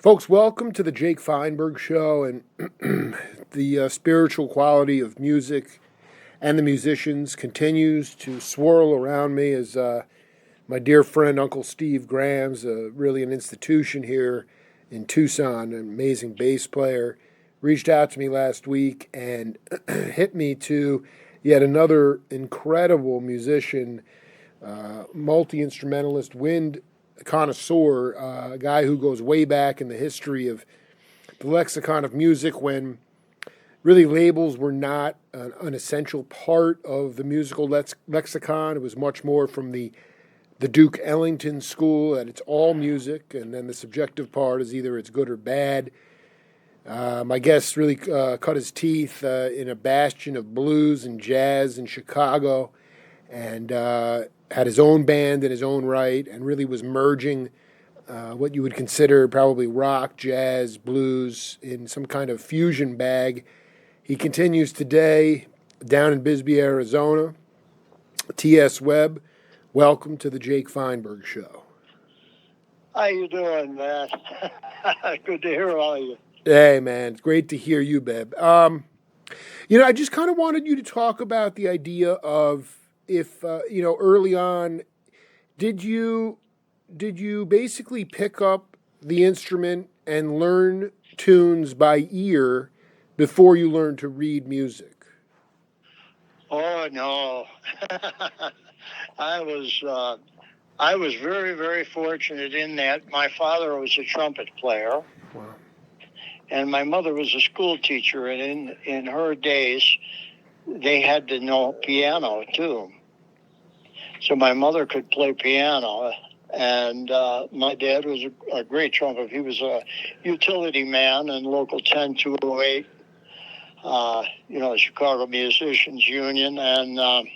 Folks, welcome to the Jake Feinberg Show and the spiritual quality of music and the musicians continues to swirl around me as my dear friend Uncle Steve Graham's really an institution here in Tucson, an amazing bass player, reached out to me last week and hit me to yet another incredible musician, multi-instrumentalist, wind connoisseur, a guy who goes way back in the history of the lexicon of music when really labels were not an essential part of the musical lexicon. It was much more from the Duke Ellington school that it's all music, and then the subjective part is either it's good or bad. My guest really cut his teeth in a bastion of blues and jazz in Chicago, and had his own band in his own right, and really was merging what you would consider probably rock, jazz, blues in some kind of fusion bag. He continues today down in Bisbee, Arizona. T.S. Webb, welcome to the Jake Feinberg Show. How you doing, man? Good to hear all of you. Hey, man, it's great to hear you, Beb. I just kind of wanted you to talk about the idea of if, early on, did you basically pick up the instrument and learn tunes by ear before you learned to read music? Oh, no. I was very, very fortunate in that my father was a trumpet player. Wow. And my mother was a school teacher, and in her days, they had to know piano, too. So my mother could play piano, and my dad was a great trumpet. He was a utility man in Local 10208, the Chicago Musicians Union, and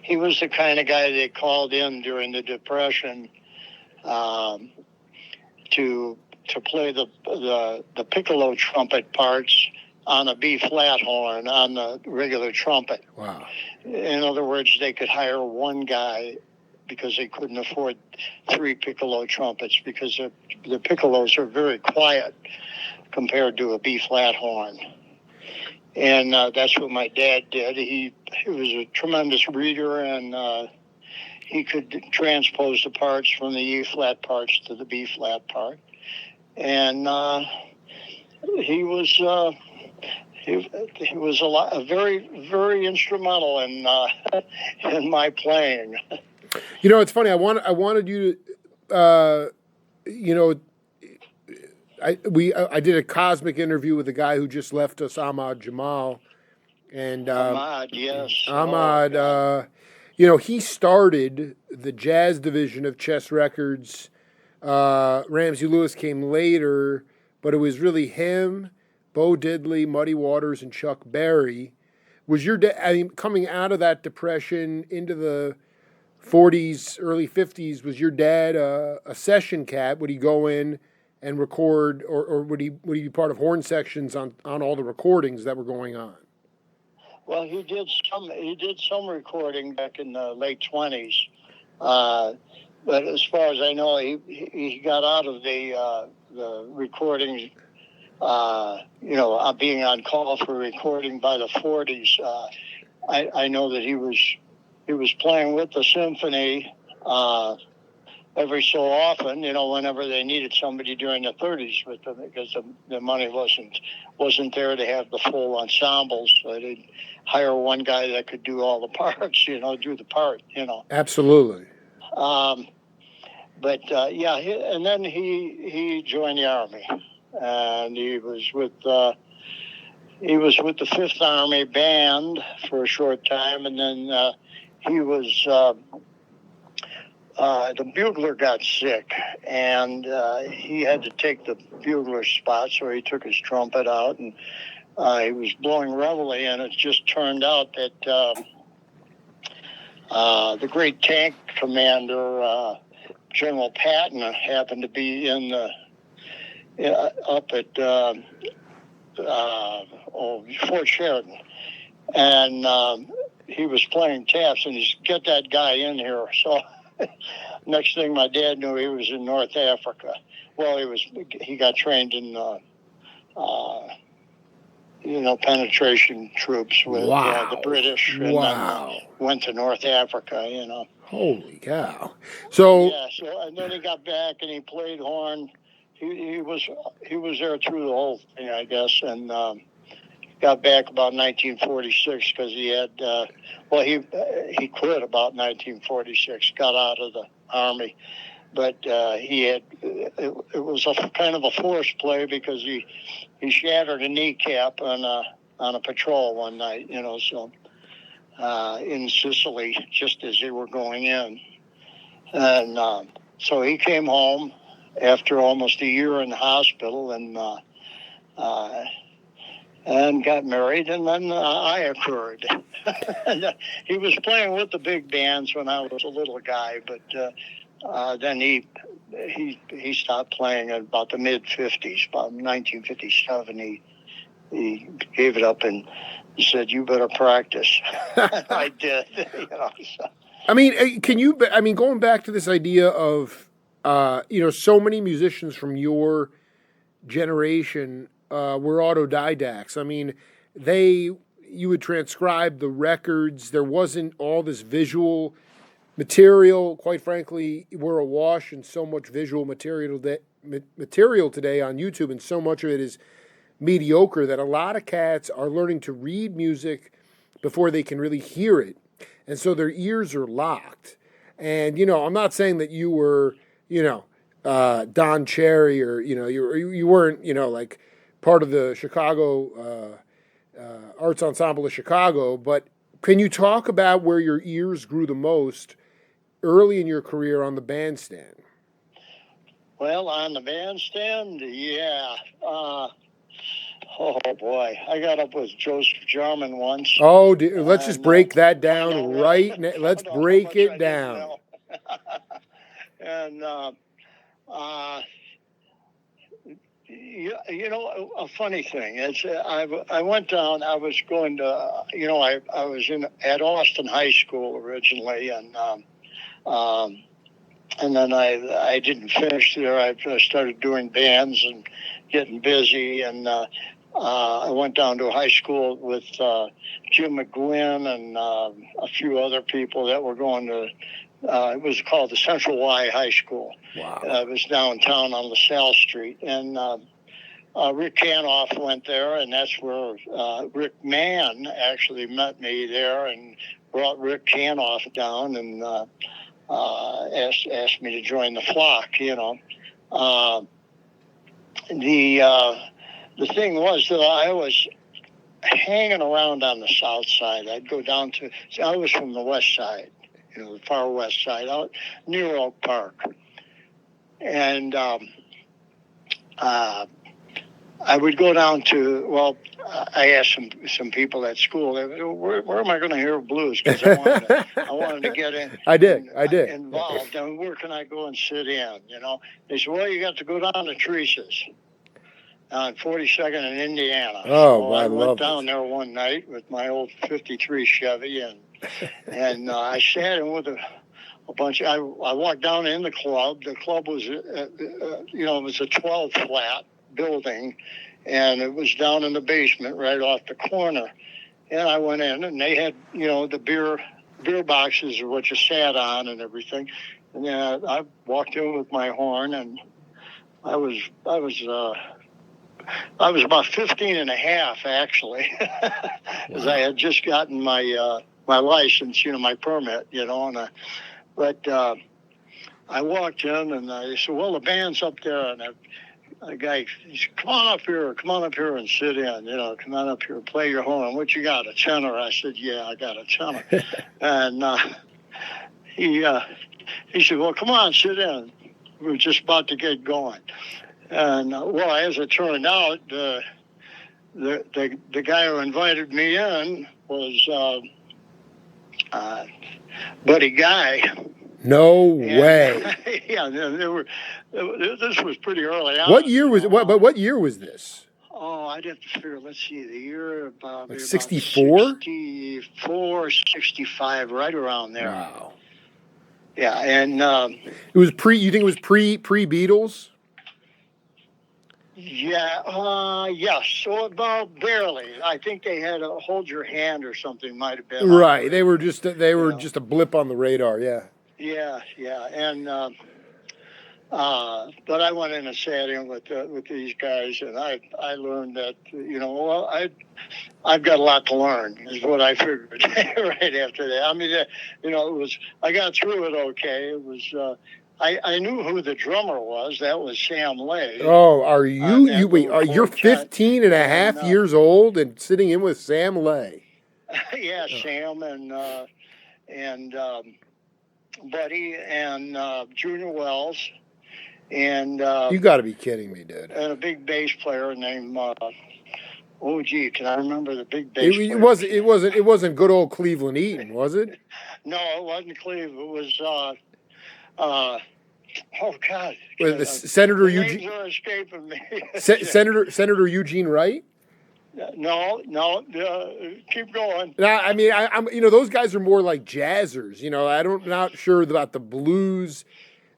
he was the kind of guy they called in during the Depression to play the piccolo trumpet parts on a B-flat horn on the regular trumpet. Wow. In other words, they could hire one guy because they couldn't afford three piccolo trumpets because the piccolos are very quiet compared to a B-flat horn. And that's what my dad did. He was a tremendous reader, and he could transpose the parts from the E-flat parts to the B-flat part. And he was very, very instrumental in my playing. It's funny. I wanted you to, I did a cosmic interview with a guy who just left us, Ahmad Jamal, and Ahmad, yes. Ahmad, he started the jazz division of Chess Records. Ramsey Lewis came later, but it was really him, Bo Diddley, Muddy Waters, and Chuck Berry. Was your dad, coming out of that depression into the 40s, early 50s, was your dad a session cat? Would he go in and record, or would he be part of horn sections on all the recordings that were going on? Well, he did some recording back in the late 20s. But as far as I know, he got out of the recordings, being on call for recording by the 40s. I know that he was playing with the symphony every so often, whenever they needed somebody during the 30s with them, because the money wasn't there to have the full ensembles. So they'd hire one guy that could do all the parts, do the part, Absolutely. And then he joined the Army, and he was with the 5th Army Band for a short time, and then he was the bugler got sick, and he had to take the bugler's spot, so he took his trumpet out, and he was blowing reveille, and it just turned out that the great tank commander, General Patton, happened to be up at Fort Sheridan, and he was playing taps, and he said, "Get that guy in here." So Next thing my dad knew, he was in North Africa. Well, he got trained in penetration troops with the British, and then went to North Africa. Holy cow! So and then he got back and he played horn. He was there through the whole thing, I guess, and got back about 1946 because he had he quit about 1946, got out of the army, but he had it was a kind of a forced play because he shattered a kneecap on a patrol one night, so in Sicily, just as they were going in, and so he came home after almost a year in the hospital and got married, and then I occurred. He was playing with the big bands when I was a little guy, but then he stopped playing at about the mid-50s, about 1957. He gave it up and he said, "You better practice." I did. So. I mean, going back to this idea of, so many musicians from your generation were autodidacts. I mean, you would transcribe the records. There wasn't all this visual material. Quite frankly, we're awash in so much visual material today on YouTube, and so much of it is mediocre that a lot of cats are learning to read music before they can really hear it. And so their ears are locked. And, I'm not saying that you were, Don Cherry or, you weren't, like part of the Chicago Arts Ensemble of Chicago, but can you talk about where your ears grew the most early in your career on the bandstand? Well, on the bandstand, yeah. Oh, boy. I got up with Joseph Jarman once. Oh, let's just break that down right now. Let's break it down. And, a funny thing is I went down, I was going to, I was at Austin High School originally, and then I didn't finish there. I started doing bands and getting busy, and I went down to a high school with Jim McGuinn and a few other people that were going to, it was called the Central Y High School. Wow. It was downtown on LaSalle Street. And Rick Canoff went there, and that's where Rick Mann actually met me there and brought Rick Canoff down and asked me to join the flock, The thing was that I was hanging around on the south side. I'd go down I was from the west side, the far west side, out near Oak Park. And I would go down to, I asked some people at school, where am I going to hear blues? Because I wanted to get in. I did. Involved. And where can I go and sit in? They said, well, you got to go down to Teresa's on 42nd in Indiana. Oh, so I went love down there one night with my old 53 Chevy, and I sat in with a bunch. I walked down in the club. The club was, it was a 12 flat building, and it was down in the basement right off the corner. And I went in, and they had, the beer boxes are what you sat on and everything. And I walked in with my horn, and I was about 15 and a half, actually, because I had just gotten my license, my permit, but I walked in, and I said, well, the band's up there, and a guy, he said, come on up here and sit in, come on up here, play your horn. What you got, a tenor? I said, yeah, I got a tenor. And he said, well, come on, sit in. We were just about to get going. And, as it turned out, the guy who invited me in was Buddy Guy. No way. Yeah, this was pretty early on. What year was this? Oh, I'd have to figure, let's see, the year about 64? 64, 65, right around there. Wow. Yeah, and It was pre. You think it was pre Beatles? yes. So about barely. I think they had a Hold Your Hand or something might have been on the Right. radio. They were Yeah. just a blip on the radar. Yeah. Yeah, and but I went in and sat in with these guys, and I learned that well I've got a lot to learn is what I figured right after that. I mean, it was I got through it okay. It was. I knew who the drummer was. That was Sam Lay. Oh, are you wait? You're You're 15 and a half years old and sitting in with Sam Lay. Yeah, Sam and Buddy and Junior Wells and You got to be kidding me, dude. and a big bass player named oh gee, can I remember the big bass player? It wasn't good old Cleveland Eaton, was it? No, it wasn't Cleve. It was oh God, Senator names Eugene. are escaping me. Senator Eugene Wright. No, keep going. Now, I mean, I'm those guys are more like jazzers. Not sure about the blues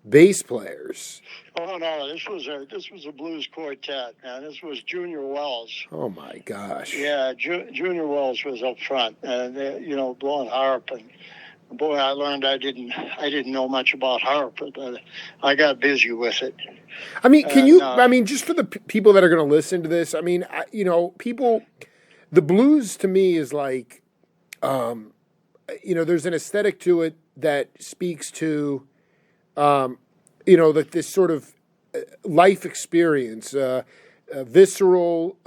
bass players. Oh no, this was a blues quartet, man. This was Junior Wells. Oh my gosh. Yeah, Junior Wells was up front, and blowing harp, and boy, I learned I didn't know much about harp, but I got busy with it. I mean, just for the people that are going to listen to this, I mean, people, the blues to me is like, there's an aesthetic to it that speaks to, like this sort of life experience, visceral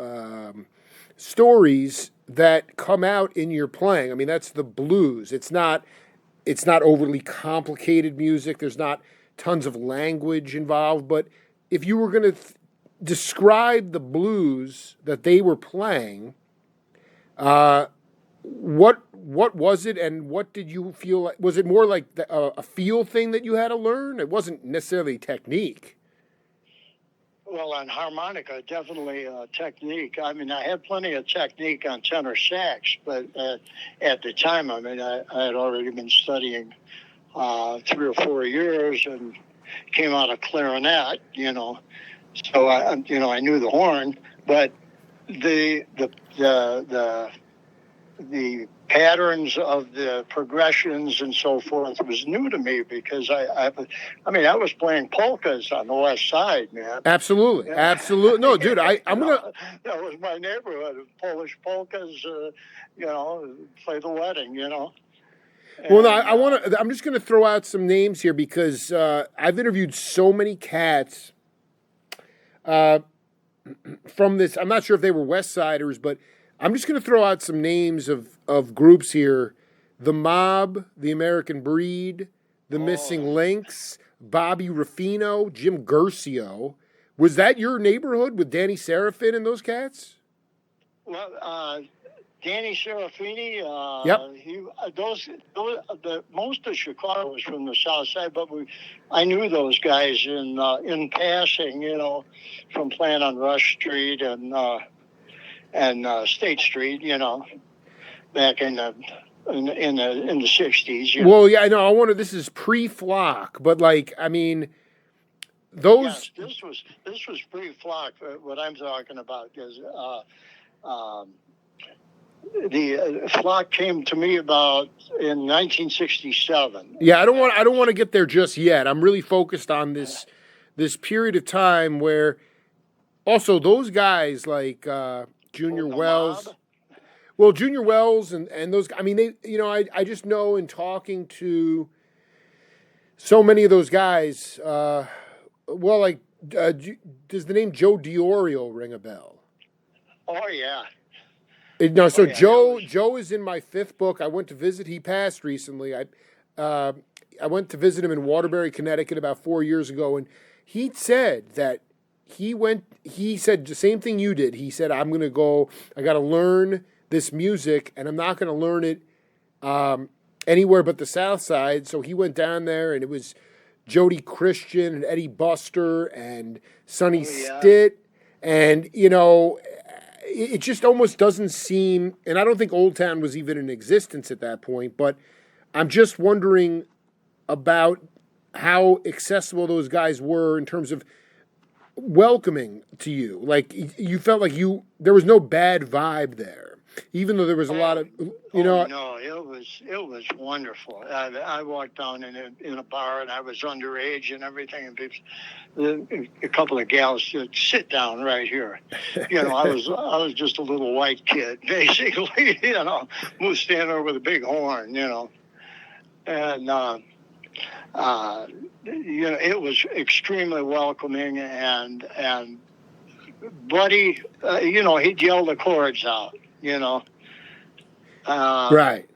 stories that come out in your playing. I mean, that's the blues. It's not overly complicated music. There's not tons of language involved. But if you were going to describe the blues that they were playing, what was it, and what did you feel like? Was it more like a feel thing that you had to learn? It wasn't necessarily technique. Well, on harmonica, definitely technique. I mean, I had plenty of technique on tenor sax, but at the time, I mean, I had already been studying 3 or 4 years and came out of clarinet, So I knew the horn, but the patterns of the progressions and so forth was new to me because I was playing polkas on the west side, man. Absolutely. No, dude, I'm gonna. That was my neighborhood of Polish polkas. Play the wedding, Well, no, I'm just gonna throw out some names here because I've interviewed so many cats from this. I'm not sure if they were West Siders, but I'm just going to throw out some names of groups here. The Mob, The American Breed, The Missing Links, Bobby Ruffino, Jim Guercio. Was that your neighborhood with Danny Serafin and those cats? Well, Danny Serafini, yep. Most of Chicago was from the south side, but I knew those guys in passing, from playing on Rush Street and State Street, back in the 60s. Well, yeah, I know. This is pre-Flock, but those. Yes, this was pre-Flock. What I'm talking about is the Flock came to me about in 1967. Yeah, I don't want to get there just yet. I'm really focused on this period of time where also those guys like Junior Wells. Mob? Well, Junior Wells and those. I mean, they. I just know in talking to so many of those guys. Does the name Joe Diorio ring a bell? Oh yeah. Joe is in my 5th book. I went to visit. He passed recently. I went to visit him in Waterbury, Connecticut, about 4 years ago, and he said that he said the same thing you did. He said, I'm going to go. I got to learn this music, and I'm not going to learn it anywhere but the South Side. So he went down there, and it was Jody Christian and Eddie Buster and Sonny Stitt, and it just almost doesn't seem, and I don't think Old Town was even in existence at that point, but I'm just wondering about how accessible those guys were in terms of welcoming to you? Like you felt like there was no bad vibe there, even though there was a lot of, No, it was wonderful. I walked down in a bar and I was underage and everything, and a couple of gals said, "Sit down right here." I was just a little white kid, basically. Was standing there with a big horn. And it was extremely welcoming, and Buddy, he'd yell the chords out, right.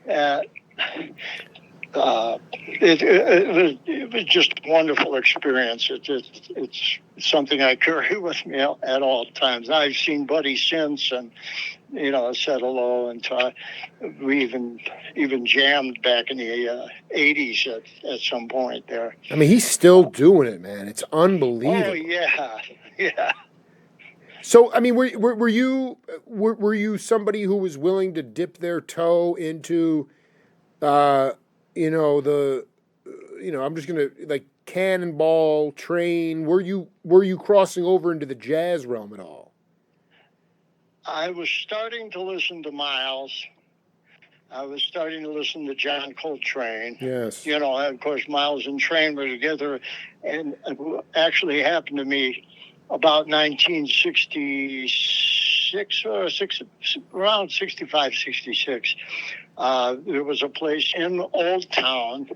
It was just a wonderful experience. It's something I carry with me at all times. I've seen Buddy since, and said hello, and we even jammed back in the 80s at some point there. I mean, he's still doing it, man. It's unbelievable. Oh yeah. So, I mean, were you somebody who was willing to dip their toe into, I'm just gonna like Cannonball, Train. Were you crossing over into the jazz realm at all? I was starting to listen to Miles. I was starting to listen to John Coltrane. Yes. And of course, Miles and Train were together, and it actually happened to me about 1966 or around 65, 66. There was a place in Old Town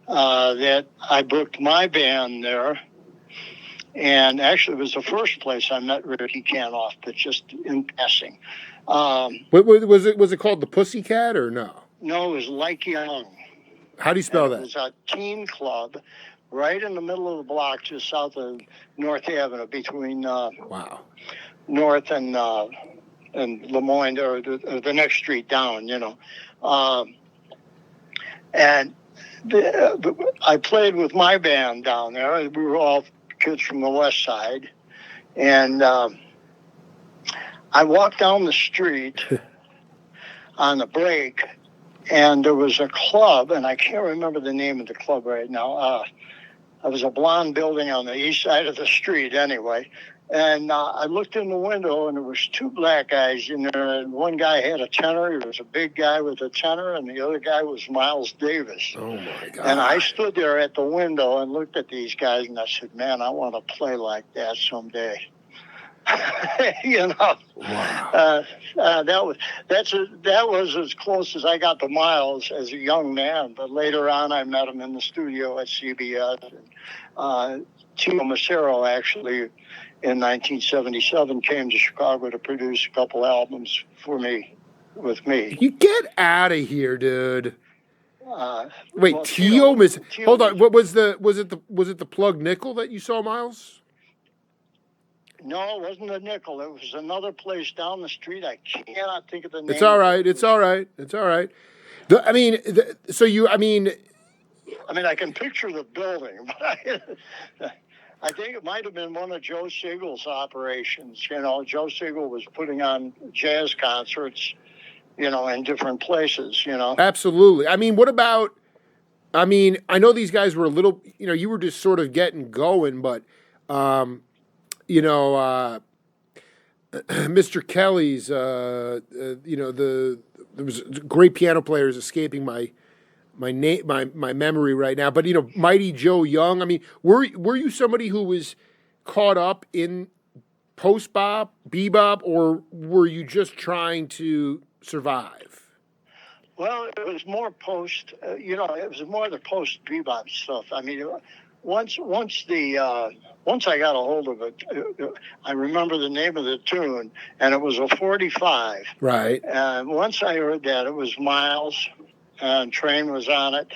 that I booked my band there. And actually, it was the first place I met Ricky Canoff, but just in passing. Was it called the Pussycat or no? No, it was Like Young. How do you spell that? It was a teen club right in the middle of the block, just south of North Avenue, between North and Lemoyne, or the next street down. And I played with my band down there. We were all kids from the West Side, and I walked down the street on the break, and there was a club, and I can't remember the name of the club right now. It was a blonde building on the east side of the street anyway. And I looked in the window, and there was two black guys in there, and one guy had a tenor. He was a big guy with a tenor, and the other guy was Miles Davis. Oh, my God. And I stood there at the window and looked at these guys, and I said, man, I want to play like that someday. Wow. That was as close as I got to Miles as a young man. But later on, I met him in the studio at CBS. Tino Macero, actually, in 1977, came to Chicago to produce a couple albums with me. You get out of here, dude. Wait, well, Tio? Hold on. What was it the Plug Nickel that you saw, Miles? No, it wasn't a Nickel. It was another place down the street. I cannot think of the name. It's all right. It's all right. I can picture the building, but I think it might have been one of Joe Siegel's operations. Joe Siegel was putting on jazz concerts, in different places, Absolutely. I mean, I know these guys were a little, you were just sort of getting going, but, Mr. Kelly's, there was great piano players escaping my memory right now, but Mighty Joe Young. I mean, were you somebody who was caught up in post bebop, or were you just trying to survive? Well, it was more post. It was more the post bebop stuff. I mean, once I got a hold of it, I remember the name of the tune, and it was a 45. Right. And once I heard that, it was Miles, and Train was on it.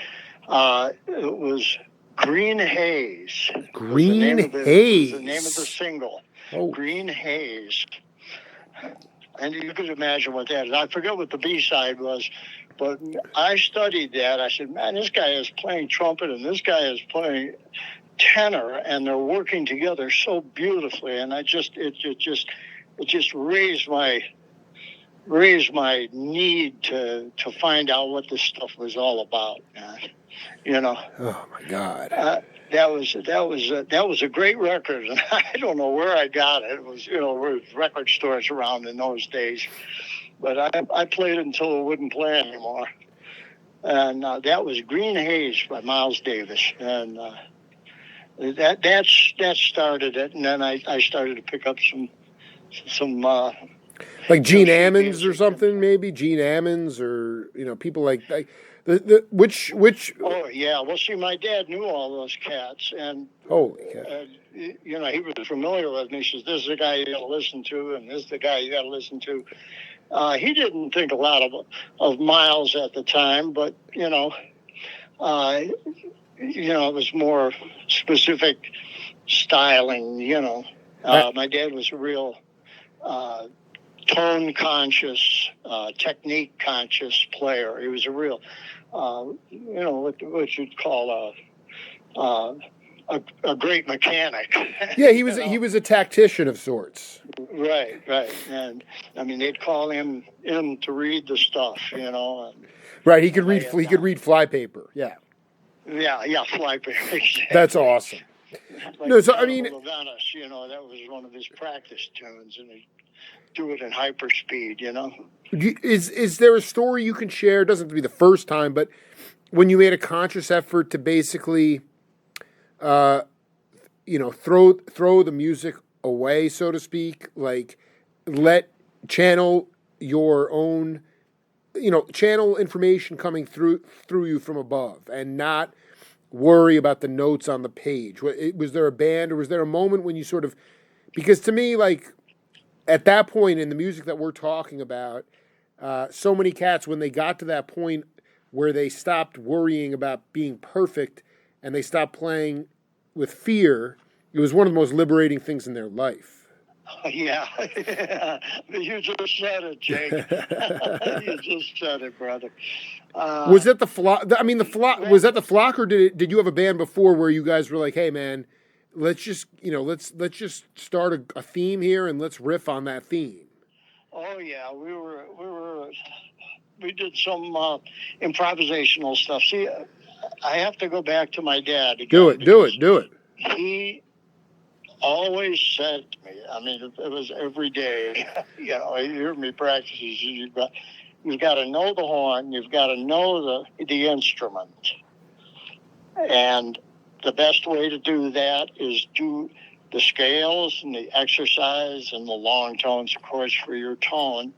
It was Green Haze. Green Haze. Was the name of the single. Oh. Green Haze. And you could imagine what that is. I forget what the B-side was, but I studied that. I said, man, this guy is playing trumpet and this guy is playing tenor, and they're working together so beautifully. And it just raised my raised my need to find out what this stuff was all about. You know. Oh my God. That was a great record, and I don't know where I got it. It was, there was record stores around in those days, but I played it until it wouldn't play anymore. And that was Green Haze by Miles Davis, and that started it. And then I started to pick up some like Gene Ammons or something, maybe Gene Ammons, or people like which. Oh yeah, well, see, my dad knew all those cats, and holy cow. he was familiar with me. He says, "This is the guy you got to listen to, and this is the guy you got to listen to." He didn't think a lot of Miles at the time, but it was more specific styling. My dad was a real tone conscious, technique conscious player. He was a real, what you'd call a great mechanic. Yeah, he was a tactician of sorts. Right, and I mean they'd call him in to read the stuff, And right, he could read flypaper. Yeah. Yeah, flypaper. Exactly. That's awesome. Like no, so I mean, Venice, that was one of his practice tunes, and he do it in hyperspeed. Is there a story you can share? It doesn't have to be the first time, but when you made a conscious effort to basically, throw the music away, so to speak, like channel your own, channel information coming through you from above, and not worry about the notes on the page. Was there a band, or was there a moment when you sort of, because to me, like at that point in the music that we're talking about, so many cats, when they got to that point where they stopped worrying about being perfect and they stopped playing with fear, it was one of the most liberating things in their life. Yeah. You just said it, Jake. You just said it, brother. Was that the flock? I mean, was that the flock, or did you have a band before where you guys were like, "Hey, man, let's just let's just start a theme here and let's riff on that theme"? Oh yeah, we did some improvisational stuff. See, I have to go back to my dad again. Do it. He always said to me, I mean, it was every day, you hear me practice. You've got to know the horn, you've got to know the instrument. And the best way to do that is do the scales and the exercise and the long tones, of course, for your tone.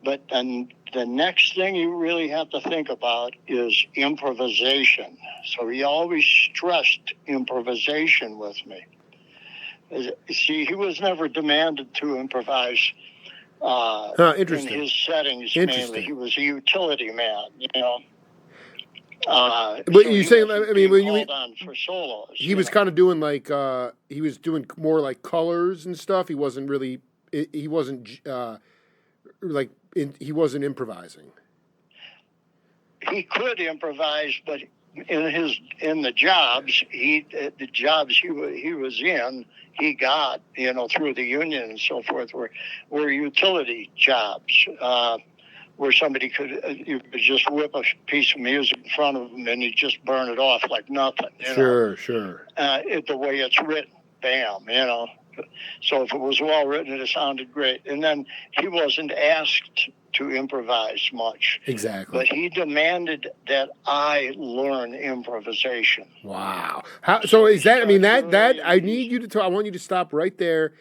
But then the next thing you really have to think about is improvisation. So he always stressed improvisation with me. See, he was never demanded to improvise in his settings mainly. He was a utility man, But you're saying, I mean, when you on for solos, he was kind of doing like he was doing more like colors and stuff. He wasn't really. He wasn't he wasn't improvising. He could improvise, but in the jobs he was in, he got through the union and so forth were utility jobs. Where somebody you could just whip a piece of music in front of them and he'd just burn it off like nothing. Sure. The way it's written, bam, So if it was well written, it sounded great. And then he wasn't asked to improvise much. Exactly. But he demanded that I learn improvisation. Wow. So is that? I mean, that I need you to talk. I want you to stop right there.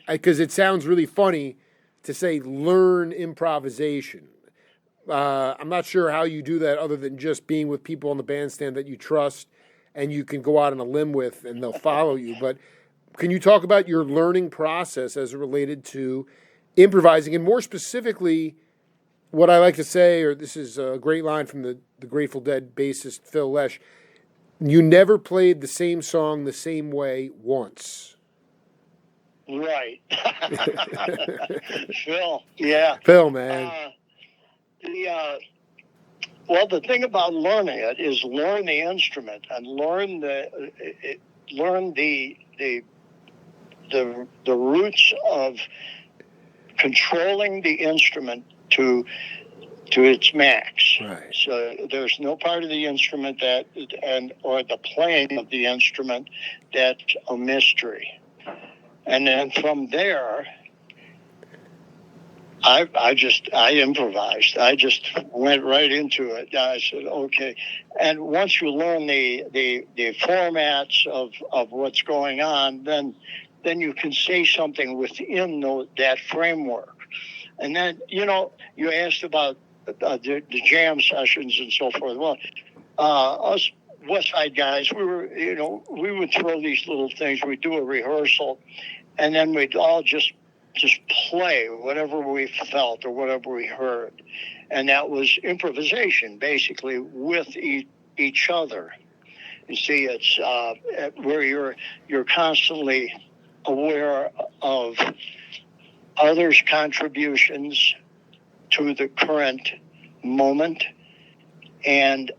Because it sounds really funny to say learn improvisation. I'm not sure how you do that other than just being with people on the bandstand that you trust and you can go out on a limb with and they'll follow you. But can you talk about your learning process as related to improvising, and more specifically, what I like to say, or this is a great line from the Grateful Dead bassist Phil Lesh, you never played the same song the same way once. Right. Phil, yeah. Phil, man. The thing about learning it is learn the instrument and learn the roots of controlling the instrument to its max. Right. So there's no part of the instrument or the playing of the instrument that's a mystery. And then from there, I improvised. I just went right into it. I said, okay. And once you learn the formats of what's going on, then you can say something within that framework. And then, you asked about the jam sessions and so forth. Well, us West Side guys, we would throw these little things. We'd do a rehearsal, and then we'd all just play whatever we felt or whatever we heard. And that was improvisation, basically, with each other. You see, it's where you're constantly aware of others' contributions to the current moment and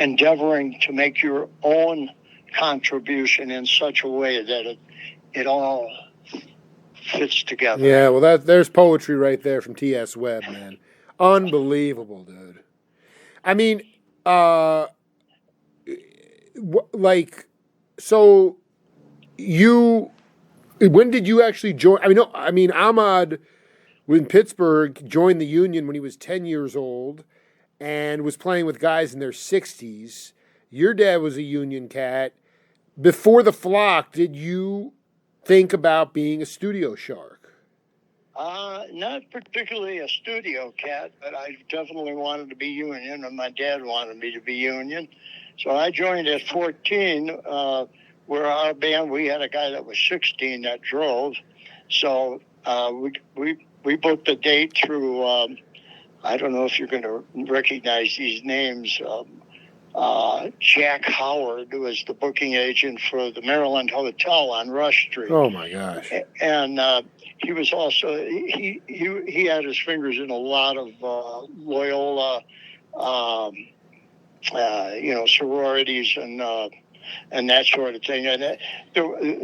endeavoring to make your own contribution in such a way that it all fits together. Yeah, well, there's poetry right there from T.S. Webb, man. Unbelievable, dude. I mean, so when did you actually join? Ahmad in Pittsburgh joined the Union when he was 10 years old and was playing with guys in their 60s. Your dad was a Union cat. Before the Flock, did you think about being a studio shark? Not particularly a studio cat, but I definitely wanted to be Union, and my dad wanted me to be Union. So I joined at 14, where our band, we had a guy that was 16 that drove. So we booked a date through, I don't know if you're going to recognize these names, Jack Howard, who was the booking agent for the Maryland Hotel on Rush Street. Oh my gosh! And he was also he had his fingers in a lot of Loyola, sororities and that sort of thing. And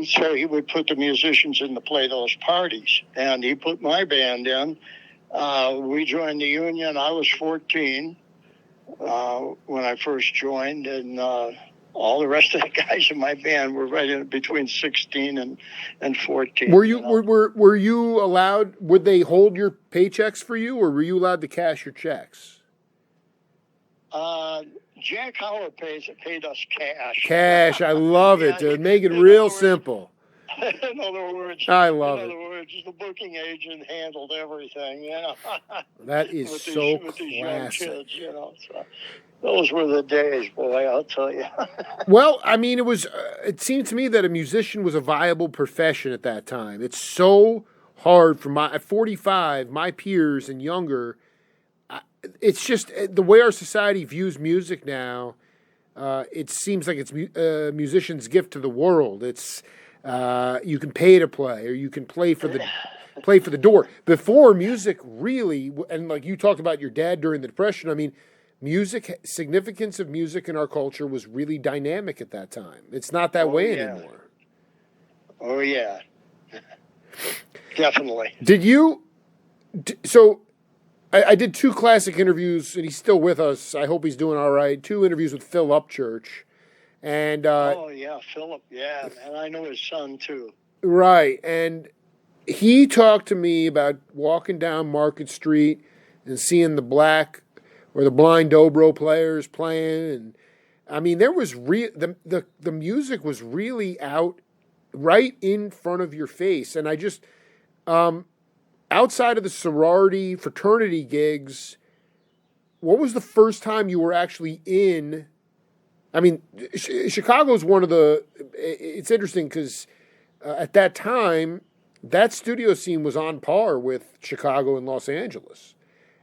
so he would put the musicians in to play those parties, and he put my band in. We joined the Union. I was 14. When I first joined, and all the rest of the guys in my band were right in between 16 and 14. Were were you allowed? Would they hold your paychecks for you, or were you allowed to cash your checks? Jack Howard paid us cash. Cash, I love it, dude. Make it real simple. In other words, I love it. In other words, the booking agent handled everything, That is with so these young classic. kids, So those were the days, boy, I'll tell you. Well, I mean, it seemed to me that a musician was a viable profession at that time. It's so hard for at 45, my peers and younger. It's just the way our society views music now. It seems like it's a musician's gift to the world. It's you can pay to play, or you can play for the door. Before, music really, and like you talked about your dad during the Depression. I mean, significance of music in our culture was really dynamic at that time. It's not that way anymore. Oh yeah, definitely. Did you? So, I did 2 classic interviews, and he's still with us. I hope he's doing all right. 2 interviews with Phil Upchurch. And oh yeah, Philip, yeah, and I know his son too. Right, and he talked to me about walking down Market Street and seeing the black or the blind dobro players playing, and I mean there was the music was really out right in front of your face, and I just outside of the sorority fraternity gigs, what was the first time you were actually in? I mean, Chicago's one of the. It's interesting because at that time, that studio scene was on par with Chicago and Los Angeles,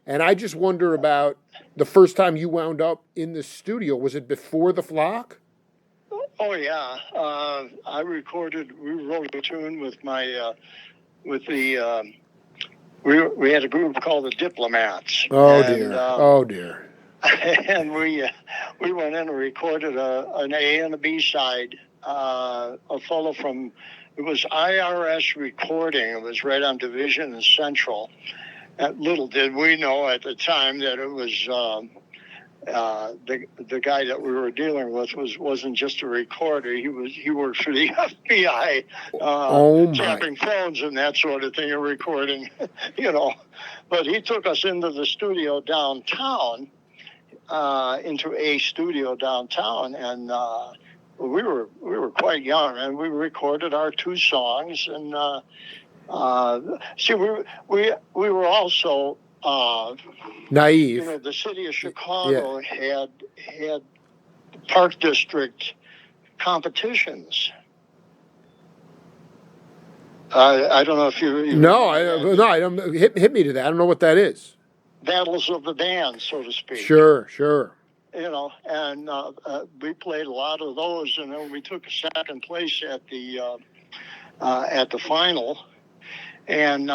and I just wonder about the first time you wound up in the studio. Was it before the Flock? Oh yeah, I recorded. We wrote a tune with the. We had a group called the Diplomats. Oh dear. And we went in and recorded an A and a B side. A fellow from It was IRS recording. It was right on Division and Central. And little did we know at the time that it was the guy that we were dealing with wasn't just a recorder. He worked for the FBI, tapping phones and that sort of thing and recording, you know. But he took us into the studio downtown, into a studio downtown, and we were quite young, and we recorded our 2 songs. And see, we were also naive. You know, the city of Chicago had Park District competitions. I don't know if you no, I don't. Hit me to that. I don't know what that is. Battles of the bands, so to speak. Sure. You know, and we played a lot of those, and then we took second place at the final, and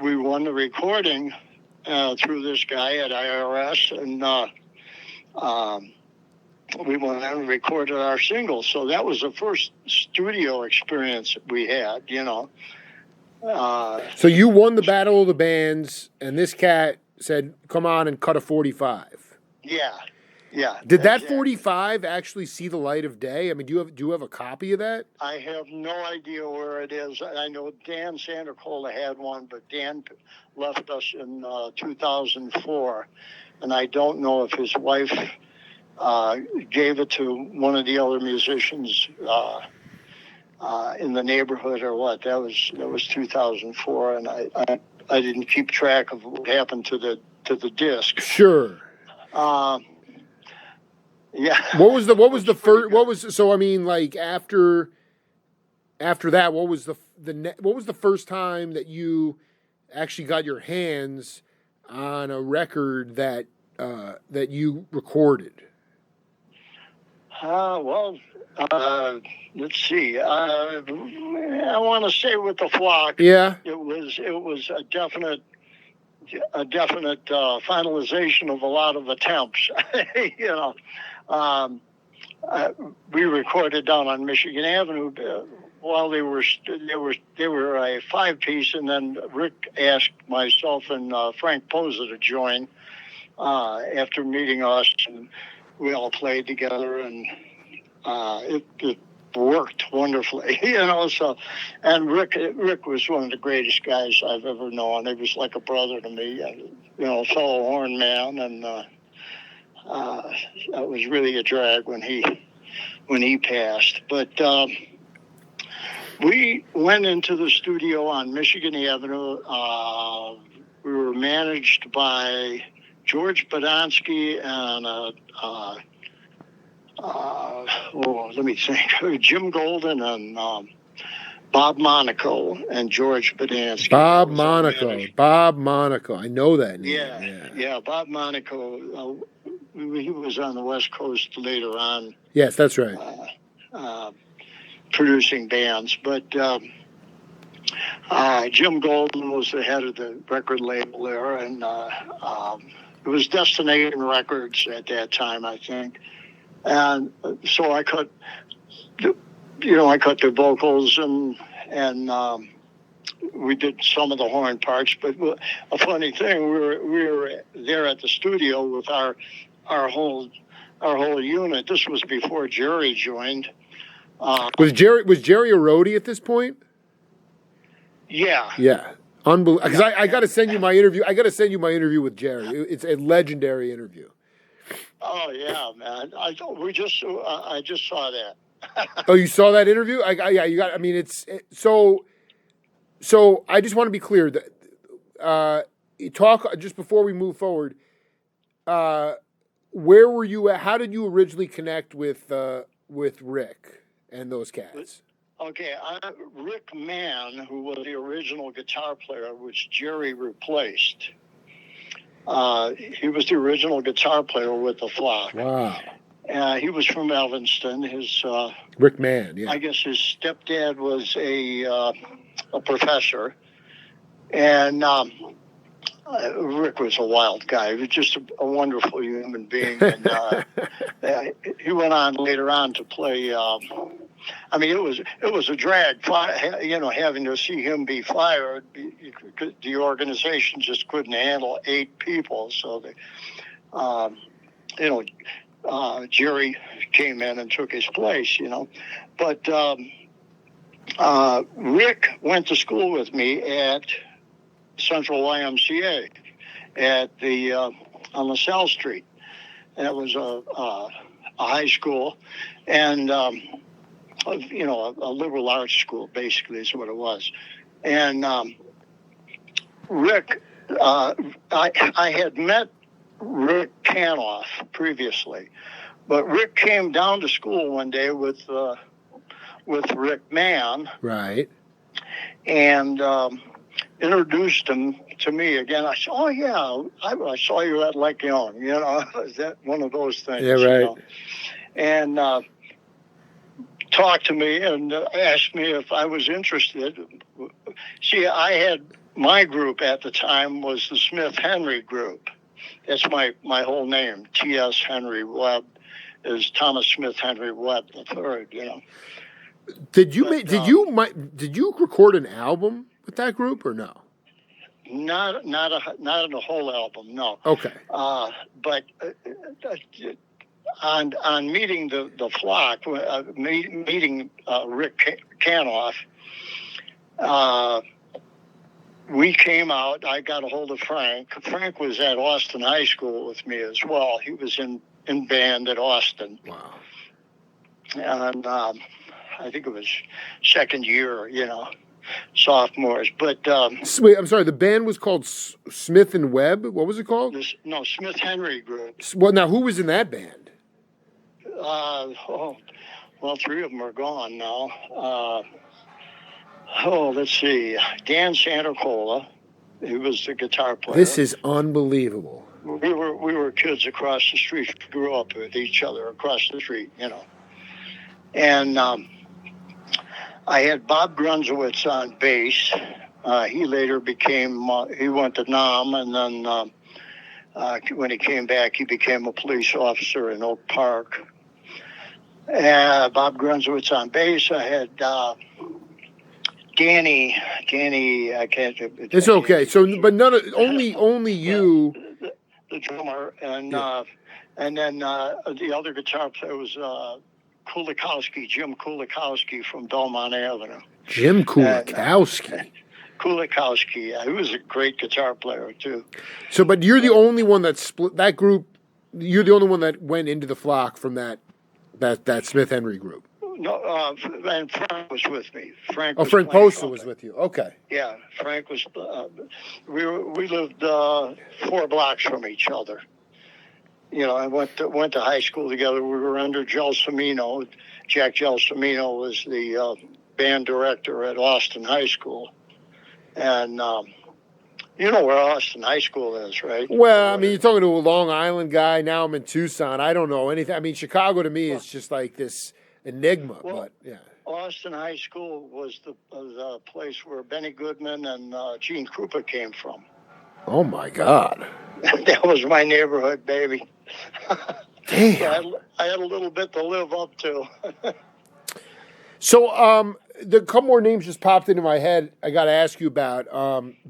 we won the recording through this guy at IRS, and we went and recorded our singles. So that was the first studio experience we had, you know. So you won the Battle of the Bands, and this cat said, "Come on and cut a 45." Yeah. Did that 45 actually see the light of day? I mean, do you have a copy of that? I have no idea where it is. I know Dan Sandercola had one, but Dan left us in 2004, and I don't know if his wife gave it to one of the other musicians in the neighborhood or what. That was 2004, and I didn't keep track of what happened to the disc. Sure. Yeah. What was the first? What was so? I mean, like after that, what was the first time that you actually got your hands on a record that you recorded? Let's see. I want to say with the Flock. Yeah. It was a definite finalization of a lot of attempts. You know. We recorded down on Michigan Avenue while they were a 5-piece, and then Rick asked myself and Frank Posa to join after meeting us, and we all played together, and it worked wonderfully, you know. So, and Rick was one of the greatest guys I've ever known. He was like a brother to me, you know, fellow horn man, and that was really a drag when he passed. But we went into the studio on Michigan Avenue. We were managed by George Badonsky and let me think, Jim Golden and Bob Monaco and George Badonsky. Bob Monaco. I know that name. Yeah. Bob Monaco. He was on the West Coast later on. Yes, that's right. Producing bands. But Jim Golden was the head of the record label there, and it was Destination Records at that time, I think. And so I cut the vocals and we did some of the horn parts. But a funny thing, we were there at the studio with our whole unit. This was before Jerry joined. Was Jerry a roadie at this point? Yeah. Yeah. Unbelievable. Because I got to send you my interview. I got to send you my interview with Jerry. It's a legendary interview. Oh yeah, man. I just saw that. Oh, you saw that interview? Yeah. You got. I mean, so. I just want to be clear that talk just before we move forward. Where were you at? How did you originally connect with Rick and those cats? Okay, Rick Mann, who was the original guitar player, which Jerry replaced. He was the original guitar player with the Flock. Wow. He was from Evanston. His Rick Mann, yeah. I guess his stepdad was a professor, and Rick was a wild guy. He was just a wonderful human being. And he went on later on to play I mean, it was a drag, having to see him be fired. The organization just couldn't handle 8 people, so Jerry came in and took his place. But Rick went to school with me at Central YMCA at the on LaSalle Street. And it was a high school, and a liberal arts school, basically, is what it was. And Rick, I had met Rick Canoff previously, but Rick came down to school one day with Rick Mann, right, and introduced him to me again. I said, "Oh yeah, I saw you at Lake Young." Is that one of those things? Yeah, right. And talked to me and asked me if I was interested. See, I had my group at the time was the Smith Henry group. That's my whole name. T.S. Henry Webb is Thomas Smith Henry Webb III. Did you record an album with that group or no? Not in the whole album, no. Okay. But on meeting the flock, meeting Rick Canoff, we came out. I got a hold of Frank. Frank was at Austin High School with me as well. He was in band at Austin. Wow. And I think it was second year, sophomores. But wait, I'm sorry. The band was called Smith and Webb. What was it called? Smith Henry Group. Well, now who was in that band? 3 of them are gone now. Let's see. Dan Santacola, he was the guitar player. This is unbelievable. We were kids across the street. We grew up with each other across the street, And I had Bob Grunzowitz on bass. He later he went to Nam, and then when he came back, he became a police officer in Oak Park. Bob Grunzowitz on bass. I had Danny, I can't. It's okay. So, but only you. The drummer, and then the other guitar player was Jim Kulikowski from Belmont Avenue. Jim Kulikowski. Kulikowski, he was a great guitar player too. So, but you're the only one that split that group. You're the only one that went into the flock from that Smith Henry group. No, and Frank was with me. Frank Posa was with you. Okay. Yeah, Frank was. We lived 4 blocks from each other. I went to high school together. We were under Gelsomino. Jack Gelsomino was the band director at Austin High School, and you know where Austin High School is, right? Well, I mean, you're talking to a Long Island guy. Now I'm in Tucson. I don't know anything. I mean, Chicago to me is just like this enigma. But yeah, Austin High School was the place where Benny Goodman and Gene Krupa came from. Oh my God, that was my neighborhood, baby. Damn. So I had a little bit to live up to. So, a couple more names just popped into my head. I got to ask you about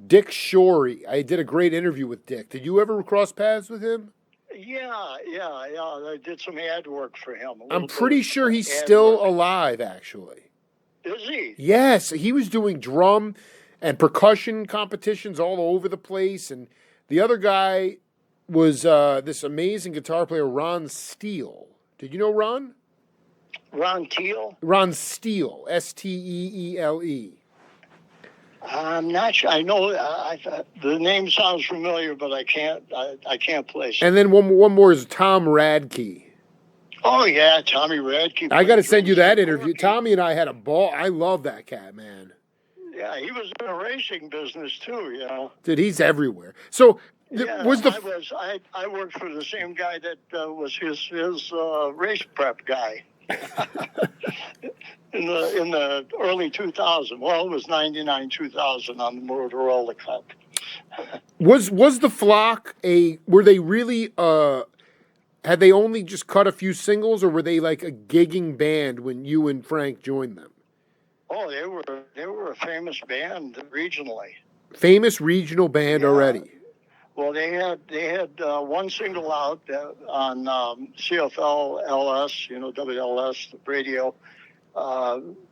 Dick Shorey. I did a great interview with Dick. Did you ever cross paths with him? Yeah. I did some ad work for him. I'm pretty sure he's still alive, actually. Is he? Yes, he was doing drum and percussion competitions all over the place. And the other guy was this amazing guitar player, Ron Steele. Did you know Ron? Ron Teal? Ron Steele, Steele. I'm not sure. I know the name sounds familiar, but I can't place it. And then one more is Tom Radke. Oh yeah, Tommy Radke. I got to send you that interview. Tommy and I had a ball. I love that cat, man. Yeah, he was in the racing business too. Dude, he's everywhere. So I worked for the same guy that was his race prep guy. in the early 2000s. Well, it was 99 2000 on the Motorola Cup. Was the flock were they really had they only just cut a few singles, or were they like a gigging band when you and Frank joined them? Oh, they were a famous band regionally. Famous regional band already. Well, they had one single out on CFL LS, WLS the radio,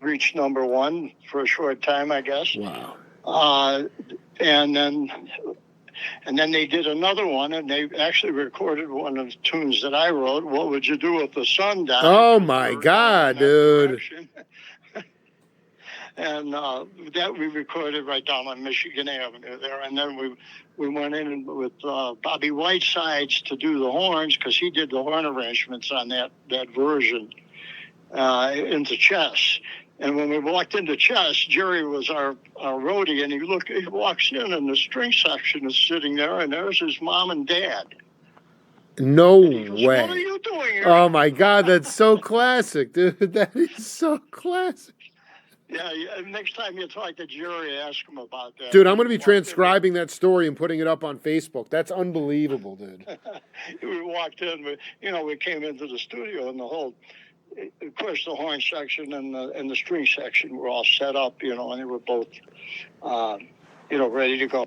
reached number one for a short time, I guess. Wow. And then they did another one, and they actually recorded one of the tunes that I wrote. What would you do if the sun died? Oh my God, dude! And that we recorded right down on Michigan Avenue there. And then we went in with Bobby Whitesides to do the horns, because he did the horn arrangements on that version into Chess. And when we walked into Chess, Jerry was our roadie, and he walks in, and the string section is sitting there, and there's his mom and dad. No goes, way. What are you doing here? Oh my God, that's so classic, dude. That is so classic. Yeah, next time you talk to Jerry, ask him about that. Dude, I'm going to be transcribing that story and putting it up on Facebook. That's unbelievable, dude. We walked in, we came into the studio, and of course, the horn section and the string section were all set up, and they were both, ready to go.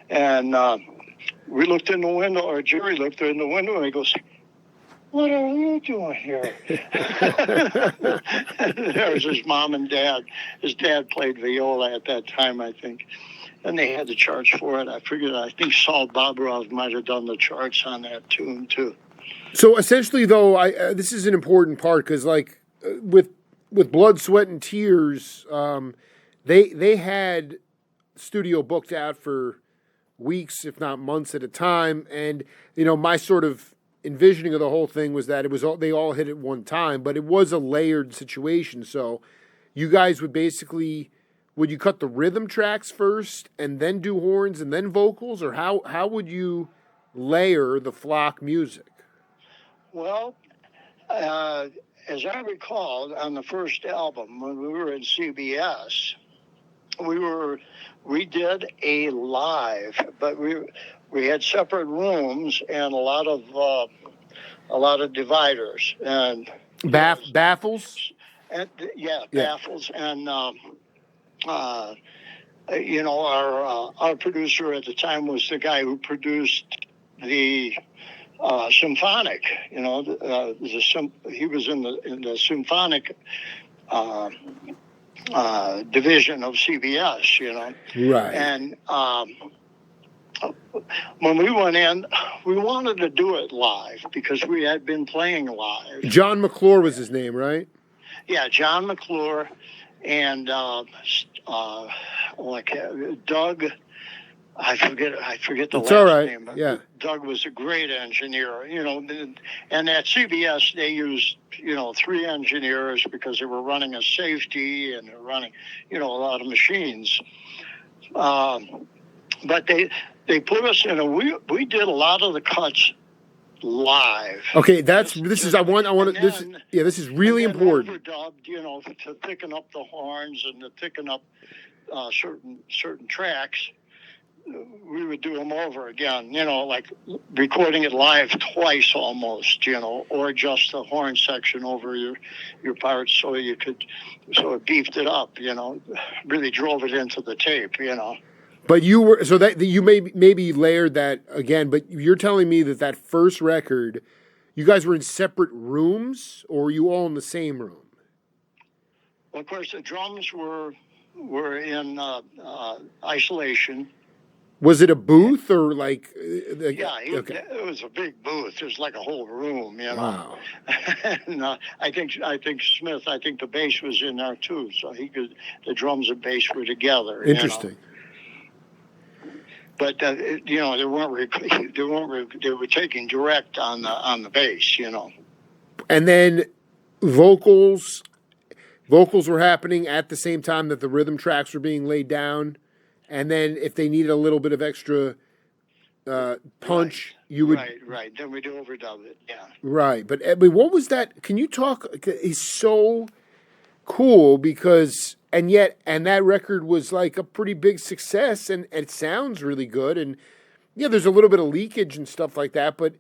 And we looked in the window, or Jerry looked in the window, and he goes, "What are you doing here?" There's his mom and dad. His dad played viola at that time, I think. And they had the charts for it. I think Saul Bobrov might have done the charts on that tune, too. So essentially, though, this is an important part, because, like, with Blood, Sweat, and Tears, they had studio booked out for weeks, if not months at a time. And, my sort of envisioning of the whole thing was that they all hit at one time, but it was a layered situation. So you guys would you cut the rhythm tracks first and then do horns and then vocals, or how would you layer the flock music? Well, as I recall, on the first album, when we were in CBS, we did a live, but we had separate rooms and a lot of dividers and baffles. And baffles, and our producer at the time was the guy who produced the symphonic. He was in the symphonic division of CBS. Right. And when we went in, we wanted to do it live because we had been playing live. John McClure was his name, right? Yeah, John McClure and Doug. I forget the last name. But yeah. Doug was a great engineer, and at CBS they used, 3 engineers because they were running a safety and they're running, a lot of machines. But they put us in we did a lot of the cuts live. Okay, this is really important. Overdubbed, to thicken up the horns and to thicken up certain tracks. We would do them over again, like recording it live twice almost, or just the horn section over your parts so it beefed it up, really drove it into the tape, But you maybe layered that again, but you're telling me that first record, you guys were in separate rooms, or were you all in the same room? Well, of course, the drums were in isolation. Was it a booth or like? It was a big booth. It was like a whole room, Wow. And I think Smith. I think the bass was in there too. So the drums and bass were together. Interesting. But they were taking direct on the bass. And then vocals were happening at the same time that the rhythm tracks were being laid down. And then if they needed a little bit of extra punch, you would... Right. Then we'd overdub it, yeah. Right. But what was that? Can you talk? It's so cool because... And that record was like a pretty big success, and it sounds really good. And, yeah, there's a little bit of leakage and stuff like that. But,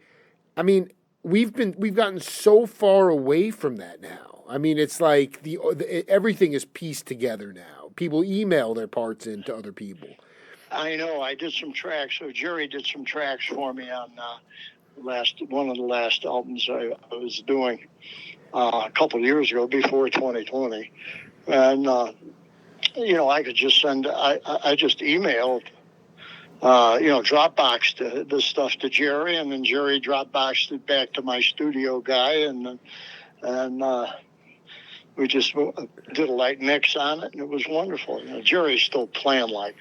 I mean, we've gotten so far away from that now. I mean, it's like everything is pieced together now. People email their parts into other people. I know. I did some tracks. So Jerry did some tracks for me on one of the last albums I was doing a couple of years ago, before 2020, and I could just send. I just emailed. Dropboxed the stuff to Jerry, and then Jerry Dropboxed it back to my studio guy, and we just did a light mix on it, and it was wonderful. Jerry's still playing like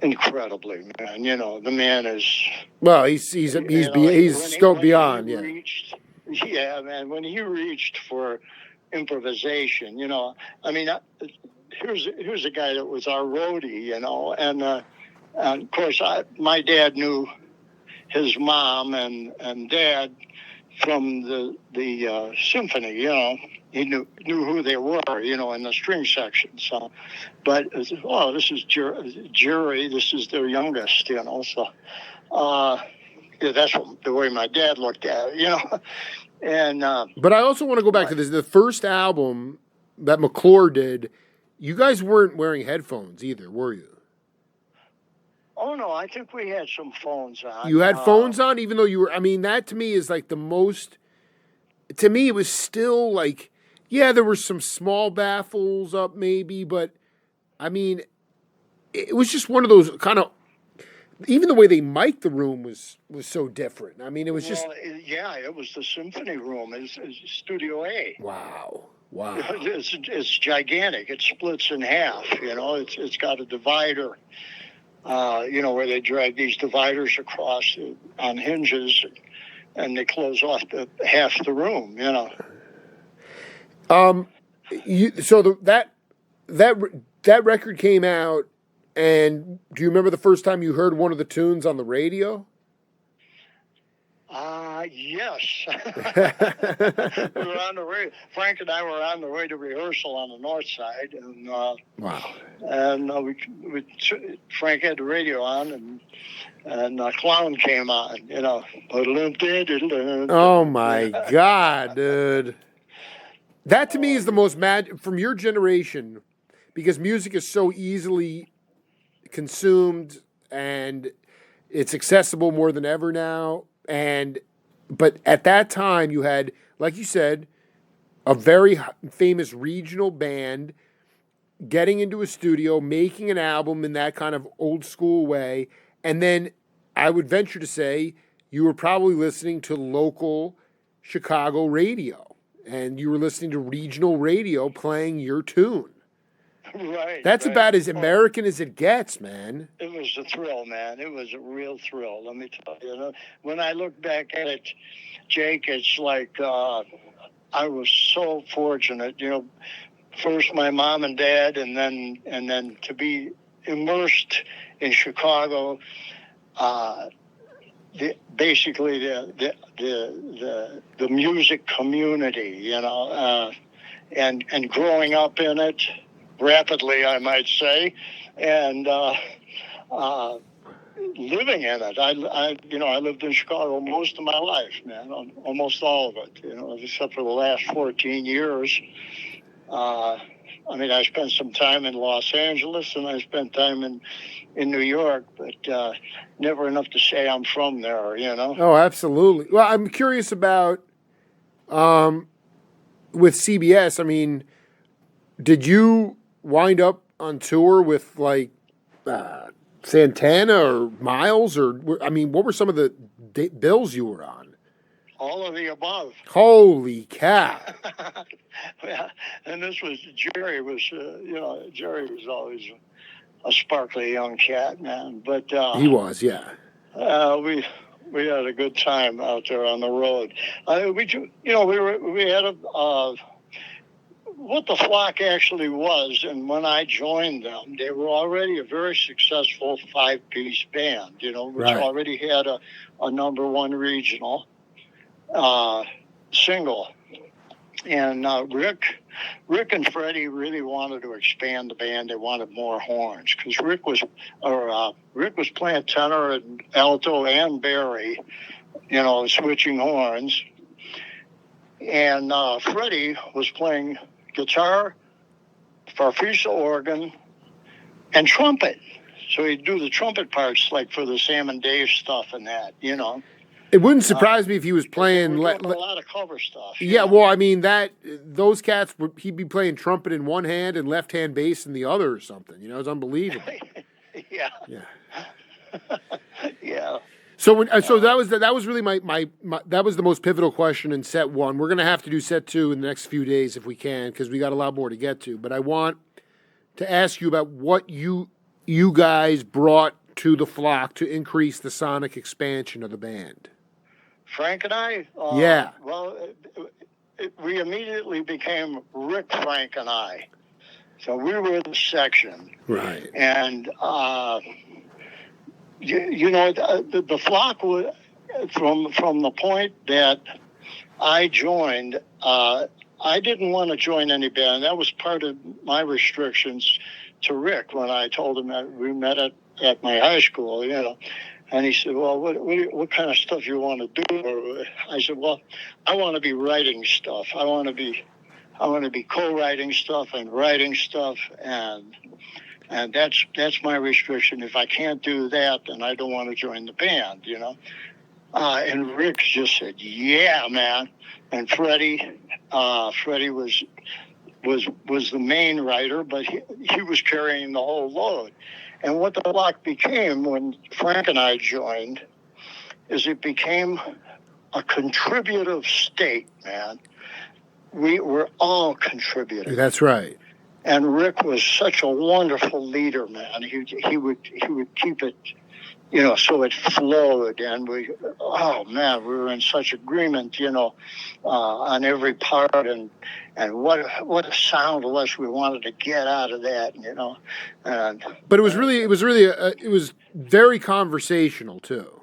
incredibly, man. The man is. Well, he's still beyond. Yeah, man. When he reached for improvisation, here's a guy that was our roadie, and of course, my dad knew his mom and dad from the symphony. He knew who they were, in the string section. So, but this is Jerry. This is their youngest, So, that's the way my dad looked at it, And but I also want to go back to this. The first album that McClure did, you guys weren't wearing headphones either, were you? Oh, no, I think we had some phones on. You had phones on, even though you were... I mean, that to me is like the most... To me, it was still like... Yeah, there were some small baffles up maybe, but, I mean, it was just one of those kind of... Even the way they mic'd the room was so different. I mean, it was just... it was the symphony room. It's Studio A. Wow. It's gigantic. It splits in half, It's got a divider... where they drag these dividers across on hinges, and they close off half the room. That record came out, and do you remember the first time you heard one of the tunes on the radio? Yes. We were on the radio. Frank and I were on the way to rehearsal on the north side, and wow. And Frank had the radio on, and Clown came on. Oh my God, dude! That to me is the most from your generation, because music is so easily consumed and it's accessible more than ever now. But at that time, you had, like you said, a very famous regional band getting into a studio, making an album in that kind of old school way. And then I would venture to say you were probably listening to local Chicago radio, and you were listening to regional radio playing your tune. Right. That's about as American as it gets, man. It was a thrill, man. It was a real thrill. Let me tell you. When I look back at it, Jake, it's like I was so fortunate. First my mom and dad, and then to be immersed in Chicago. Basically the music community, and growing up in it. Rapidly, I might say, and living in it. I lived in Chicago most of my life, man, almost all of it, except for the last 14 years. I spent some time in Los Angeles, and I spent time in New York, but never enough to say I'm from there, Oh, absolutely. Well, I'm curious about, with CBS, did you wind up on tour with like Santana or Miles, or what were some of the bills you were on? All of the above. Holy cow! Yeah, and this was Jerry was always a sparkly young cat, man. But he was, yeah. We had a good time out there on the road. We had a. What the Flock actually was, and when I joined them, they were already a very successful 5-piece band, which already had a number one regional single. And Rick and Freddie really wanted to expand the band. They wanted more horns, because Rick was playing tenor and alto and bari switching horns. And Freddie was playing guitar, farfisa organ, and trumpet. So he'd do the trumpet parts, like for the Sam and Dave stuff and that, It wouldn't surprise me if he was playing a lot of cover stuff. Yeah, well, I mean those cats he'd be playing trumpet in one hand and left hand bass in the other or something. It's unbelievable. Yeah. Yeah. So that was really my that was the most pivotal question in set one. We're gonna have to do set two in the next few days if we can, because we got a lot more to get to. But I want to ask you about what you guys brought to the flock to increase the sonic expansion of the band. Frank and I? Yeah. Well, we immediately became Rick, Frank, and I. So we were the section. Right. And, the flock, from the point that I joined, I didn't want to join any band. That was part of my restrictions to Rick when I told him that we met at my high school, And he said, well, what kind of stuff you want to do? I said, well, I want to be writing stuff. I want to be co-writing stuff and writing stuff, and that's my restriction. If I can't do that, then I don't want to join the band, And Rick just said, yeah, man. And Freddie was the main writer, but he was carrying the whole load. And what the block became when Frank and I joined is it became a contributive state, man. We were all contributing. That's right. And Rick was such a wonderful leader, man. He would keep it, so it flowed. And we were in such agreement, on every part, and what a sound was we wanted to get out of that, And but it was very conversational too.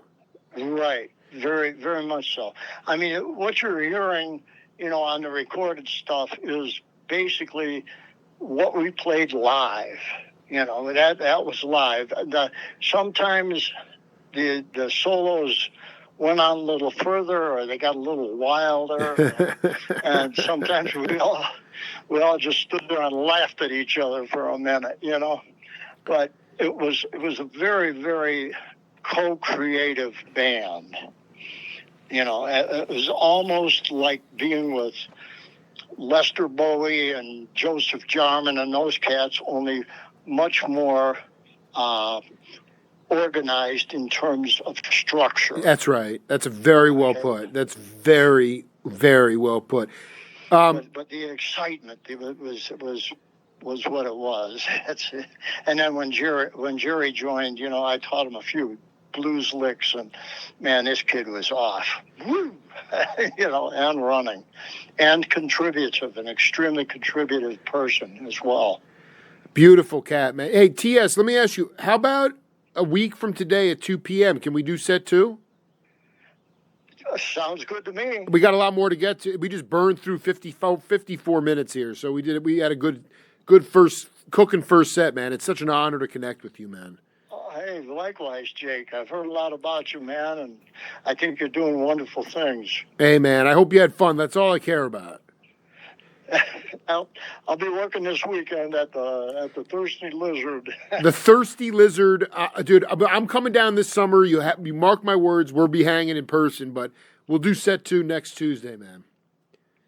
Right, very, very much so. I mean, what you're hearing, on the recorded stuff is basically what we played live. That was live. Sometimes the solos went on a little further, or they got a little wilder, and sometimes we all just stood there and laughed at each other for a minute, But it was a very, very co-creative band. It was almost like being with Lester Bowie and Joseph Jarman and those cats, only much more organized in terms of structure. That's right. That's very well put. That's very, very well put. But the excitement was what it was. And then when Jerry joined, I taught him a few blues licks, and man, this kid was off. Woo! And running, and contributive, an extremely contributive person as well. Beautiful cat, man. Hey, TS, let me ask you, how about a week from today at 2 p.m.? Can we do set two? Sounds good to me. We got a lot more to get to. We just burned through 54 minutes here, so we had a good first set, man. It's such an honor to connect with you, man. Hey, likewise, Jake. I've heard a lot about you, man, and I think you're doing wonderful things. Hey, man, I hope you had fun. That's all I care about. I'll be working this weekend at the Thirsty Lizard. The Thirsty Lizard, dude. I'm coming down this summer. You mark my words. We'll be hanging in person, but we'll do set two next Tuesday, man.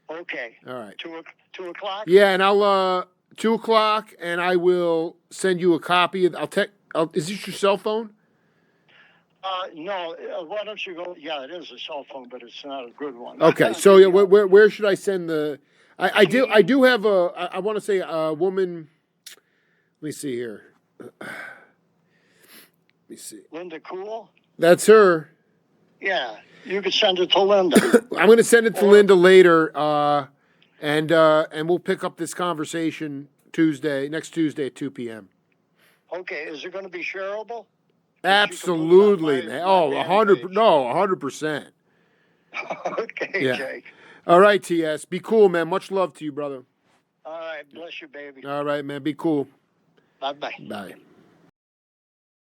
Okay. All right. 2 o'clock. Yeah, and I'll 2 o'clock, and I will send you a copy. Is this your cell phone? No. Why don't you go? Yeah, it is a cell phone, but it's not a good one. Okay. So yeah, where should I send the? I do have I want to say a woman. Let me see here. Let me see. Linda Cool. That's her. Yeah, you could send it to Linda. I'm going to send it to Linda later, and we'll pick up this conversation next Tuesday at 2 p.m. Okay, is it going to be shareable? Absolutely, man. 100%. Okay, yeah. Jake. All right, TS. Be cool, man. Much love to you, brother. All right, bless you, baby. All right, man. Be cool. Bye-bye. Bye.